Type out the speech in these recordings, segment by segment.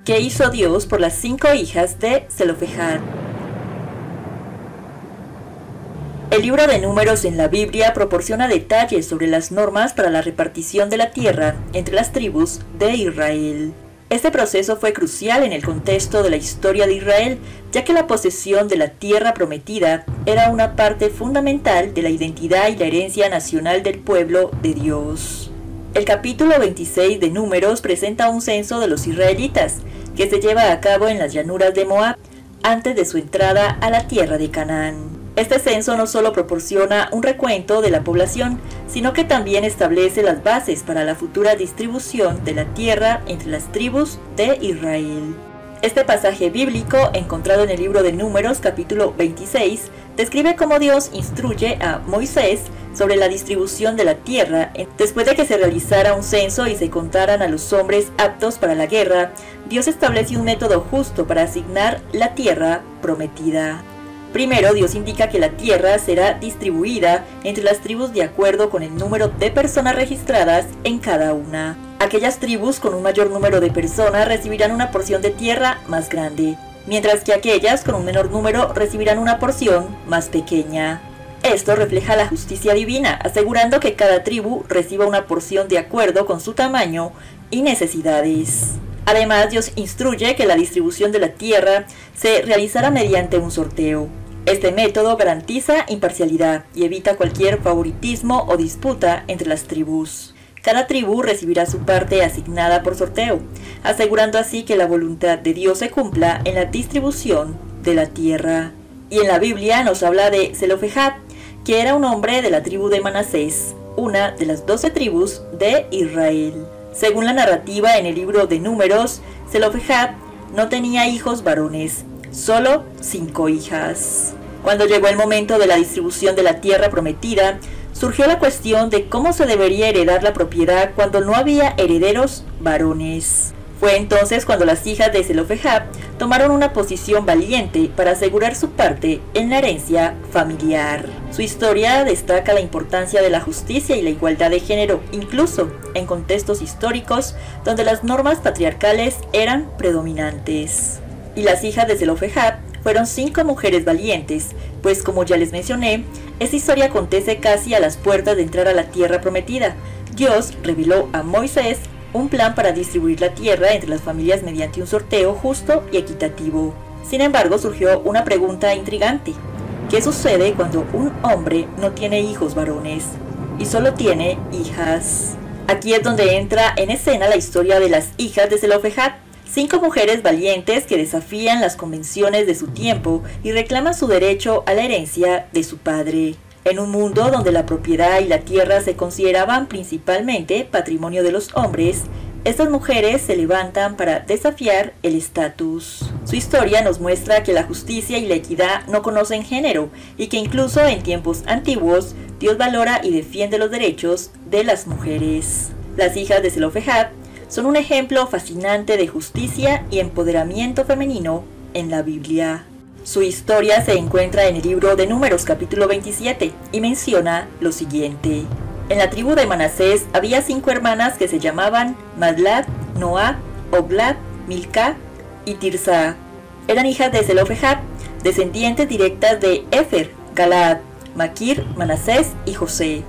¿Qué hizo Dios por las 5 hijas de Zelofejad? El libro de Números en la Biblia proporciona detalles sobre las normas para la repartición de la tierra entre las tribus de Israel. Este proceso fue crucial en el contexto de la historia de Israel, ya que la posesión de la tierra prometida era una parte fundamental de la identidad y la herencia nacional del pueblo de Dios. El capítulo 26 de Números presenta un censo de los israelitas, que se lleva a cabo en las llanuras de Moab, antes de su entrada a la tierra de Canaán. Este censo no solo proporciona un recuento de la población, sino que también establece las bases para la futura distribución de la tierra entre las tribus de Israel. Este pasaje bíblico, encontrado en el libro de Números capítulo 26, describe cómo Dios instruye a Moisés sobre la distribución de la tierra. Después de que se realizara un censo y se contaran a los hombres aptos para la guerra, Dios estableció un método justo para asignar la tierra prometida. Primero, Dios indica que la tierra será distribuida entre las tribus de acuerdo con el número de personas registradas en cada una. Aquellas tribus con un mayor número de personas recibirán una porción de tierra más grande, mientras que aquellas con un menor número recibirán una porción más pequeña. Esto refleja la justicia divina, asegurando que cada tribu reciba una porción de acuerdo con su tamaño y necesidades. Además, Dios instruye que la distribución de la tierra se realizará mediante un sorteo. Este método garantiza imparcialidad y evita cualquier favoritismo o disputa entre las tribus. Cada tribu recibirá su parte asignada por sorteo, asegurando así que la voluntad de Dios se cumpla en la distribución de la tierra. Y en la Biblia nos habla de Zelofejad, que era un hombre de la tribu de Manasés, una de las 12 tribus de Israel. Según la narrativa en el libro de Números, Zelofejad no tenía hijos varones, solo 5 hijas. Cuando llegó el momento de la distribución de la tierra prometida, surgió la cuestión de cómo se debería heredar la propiedad cuando no había herederos varones. Fue entonces cuando las hijas de Zelofejad tomaron una posición valiente para asegurar su parte en la herencia familiar. Su historia destaca la importancia de la justicia y la igualdad de género, incluso en contextos históricos donde las normas patriarcales eran predominantes. Y las hijas de Zelofejad fueron 5 mujeres valientes, pues como ya les mencioné, esta historia acontece casi a las puertas de entrar a la tierra prometida. Dios reveló a Moisés un plan para distribuir la tierra entre las familias mediante un sorteo justo y equitativo. Sin embargo, surgió una pregunta intrigante. ¿Qué sucede cuando un hombre no tiene hijos varones y solo tiene hijas? Aquí es donde entra en escena la historia de las hijas de Zelofejad, 5 mujeres valientes que desafían las convenciones de su tiempo y reclaman su derecho a la herencia de su padre. En un mundo donde la propiedad y la tierra se consideraban principalmente patrimonio de los hombres, estas mujeres se levantan para desafiar el estatus. Su historia nos muestra que la justicia y la equidad no conocen género y que incluso en tiempos antiguos Dios valora y defiende los derechos de las mujeres. Las hijas de Zelofejad son un ejemplo fascinante de justicia y empoderamiento femenino en la Biblia. Su historia se encuentra en el libro de Números capítulo 27 y menciona lo siguiente. En la tribu de Manasés había 5 hermanas que se llamaban Mahlat, Noa, Hogla, Milca y Tirsa. Eran hijas de Zelofejad, descendientes directas de Efer, Galaad, Maquir, Manasés y José.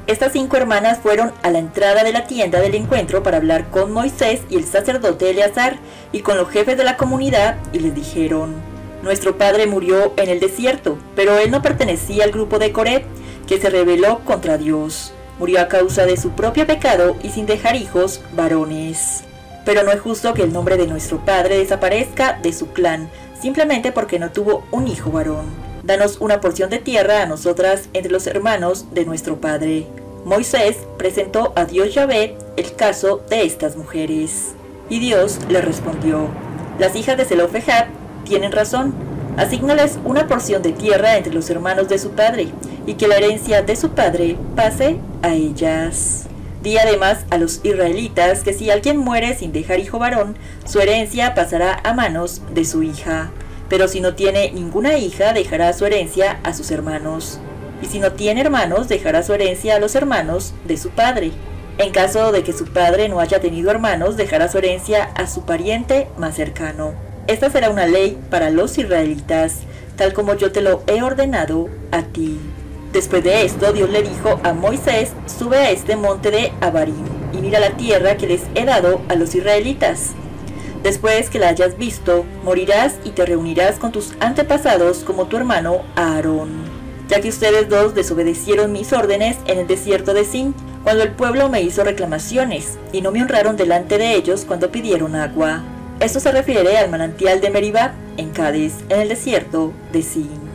Estas 5 hermanas fueron a la entrada de la tienda del encuentro para hablar con Moisés y el sacerdote Eleazar y con los jefes de la comunidad y les dijeron: nuestro padre murió en el desierto, pero él no pertenecía al grupo de Coré, que se rebeló contra Dios. Murió a causa de su propio pecado y sin dejar hijos varones. Pero no es justo que el nombre de nuestro padre desaparezca de su clan, simplemente porque no tuvo un hijo varón. Danos una porción de tierra a nosotras entre los hermanos de nuestro padre. Moisés presentó a Dios Yahvé el caso de estas mujeres. Y Dios le respondió: las hijas de Zelofejad tienen razón, asígnales una porción de tierra entre los hermanos de su padre, y que la herencia de su padre pase a ellas. Di además a los israelitas que si alguien muere sin dejar hijo varón, su herencia pasará a manos de su hija. Pero si no tiene ninguna hija, dejará su herencia a sus hermanos. Y si no tiene hermanos, dejará su herencia a los hermanos de su padre. En caso de que su padre no haya tenido hermanos, dejará su herencia a su pariente más cercano. Esta será una ley para los israelitas, tal como yo te lo he ordenado a ti. Después de esto, Dios le dijo a Moisés: sube a este monte de Abarim y mira la tierra que les he dado a los israelitas. Después que la hayas visto, morirás y te reunirás con tus antepasados como tu hermano Aarón, ya que ustedes dos desobedecieron mis órdenes en el desierto de Sin, cuando el pueblo me hizo reclamaciones, y no me honraron delante de ellos cuando pidieron agua. Esto se refiere al manantial de Meribá, en Cades, en el desierto de Sin.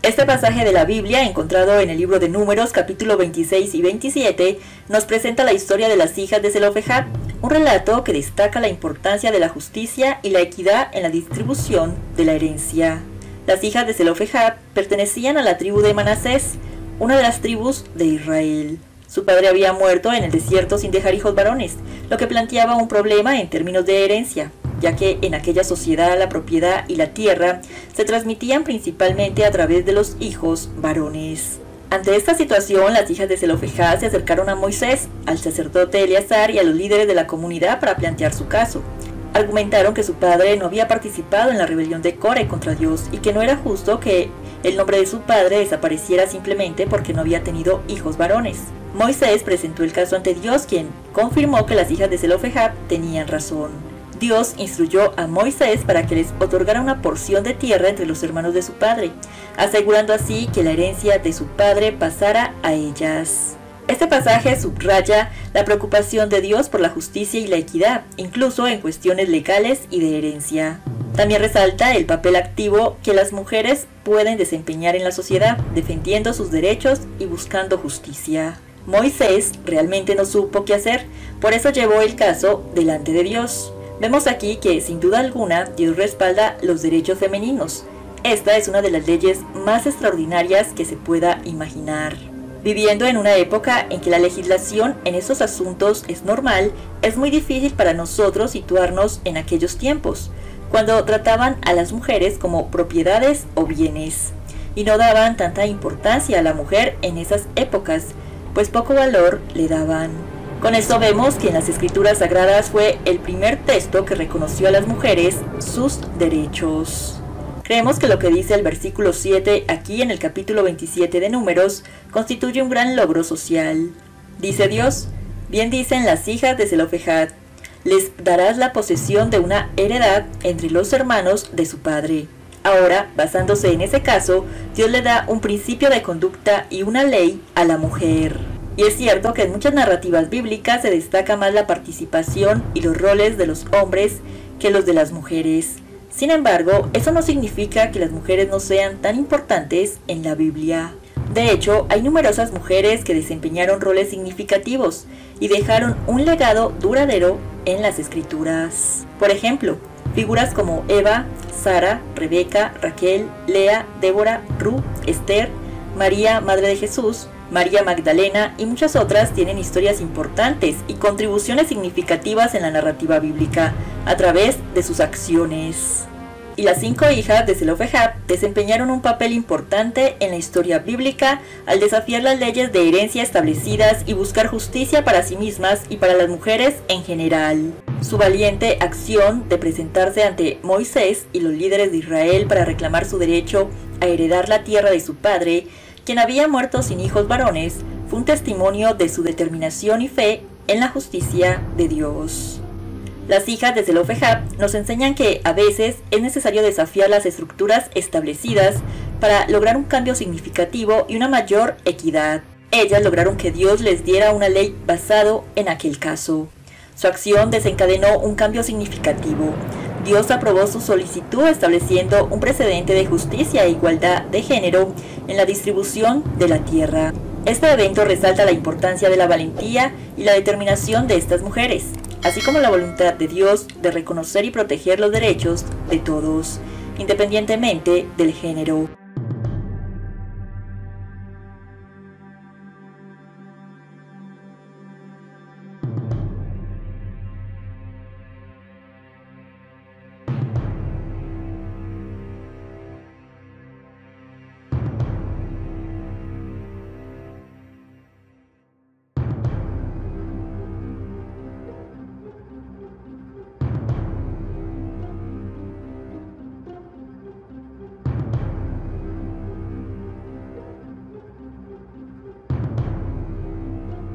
Este pasaje de la Biblia, encontrado en el libro de Números, capítulo 26 y 27, nos presenta la historia de las hijas de Zelofejad, un relato que destaca la importancia de la justicia y la equidad en la distribución de la herencia. Las hijas de Zelofejad pertenecían a la tribu de Manasés, una de las tribus de Israel. Su padre había muerto en el desierto sin dejar hijos varones, lo que planteaba un problema en términos de herencia, ya que en aquella sociedad la propiedad y la tierra se transmitían principalmente a través de los hijos varones. Ante esta situación, las hijas de Zelofejad se acercaron a Moisés, al sacerdote Eleazar y a los líderes de la comunidad para plantear su caso. Argumentaron que su padre no había participado en la rebelión de Core contra Dios y que no era justo que el nombre de su padre desapareciera simplemente porque no había tenido hijos varones. Moisés presentó el caso ante Dios, quien confirmó que las hijas de Zelofejad tenían razón. Dios instruyó a Moisés para que les otorgara una porción de tierra entre los hermanos de su padre, asegurando así que la herencia de su padre pasara a ellas. Este pasaje subraya la preocupación de Dios por la justicia y la equidad, incluso en cuestiones legales y de herencia. También resalta el papel activo que las mujeres pueden desempeñar en la sociedad, defendiendo sus derechos y buscando justicia. Moisés realmente no supo qué hacer, por eso llevó el caso delante de Dios. Vemos aquí que, sin duda alguna, Dios respalda los derechos femeninos. Esta es una de las leyes más extraordinarias que se pueda imaginar. Viviendo en una época en que la legislación en estos asuntos es normal, es muy difícil para nosotros situarnos en aquellos tiempos, cuando trataban a las mujeres como propiedades o bienes, y no daban tanta importancia a la mujer en esas épocas, pues poco valor le daban. Con esto vemos que en las Escrituras Sagradas fue el primer texto que reconoció a las mujeres sus derechos. Creemos que lo que dice el versículo 7 aquí en el capítulo 27 de Números constituye un gran logro social. Dice Dios: bien dicen las hijas de Zelofejad, les darás la posesión de una heredad entre los hermanos de su padre. Ahora, basándose en ese caso, Dios le da un principio de conducta y una ley a la mujer. Y es cierto que en muchas narrativas bíblicas se destaca más la participación y los roles de los hombres que los de las mujeres. Sin embargo, eso no significa que las mujeres no sean tan importantes en la Biblia. De hecho, hay numerosas mujeres que desempeñaron roles significativos y dejaron un legado duradero en las Escrituras. Por ejemplo, figuras como Eva, Sara, Rebeca, Raquel, Lea, Débora, Ruth, Esther, María, Madre de Jesús, María Magdalena y muchas otras tienen historias importantes y contribuciones significativas en la narrativa bíblica a través de sus acciones. Y las 5 hijas de Zelofejad desempeñaron un papel importante en la historia bíblica al desafiar las leyes de herencia establecidas y buscar justicia para sí mismas y para las mujeres en general. Su valiente acción de presentarse ante Moisés y los líderes de Israel para reclamar su derecho a heredar la tierra de su padre, quien había muerto sin hijos varones, fue un testimonio de su determinación y fe en la justicia de Dios. Las hijas de Zelofejad nos enseñan que a veces es necesario desafiar las estructuras establecidas para lograr un cambio significativo y una mayor equidad. Ellas lograron que Dios les diera una ley basado en aquel caso. Su acción desencadenó un cambio significativo. Dios aprobó su solicitud estableciendo un precedente de justicia e igualdad de género en la distribución de la tierra. Este evento resalta la importancia de la valentía y la determinación de estas mujeres, así como la voluntad de Dios de reconocer y proteger los derechos de todos, independientemente del género.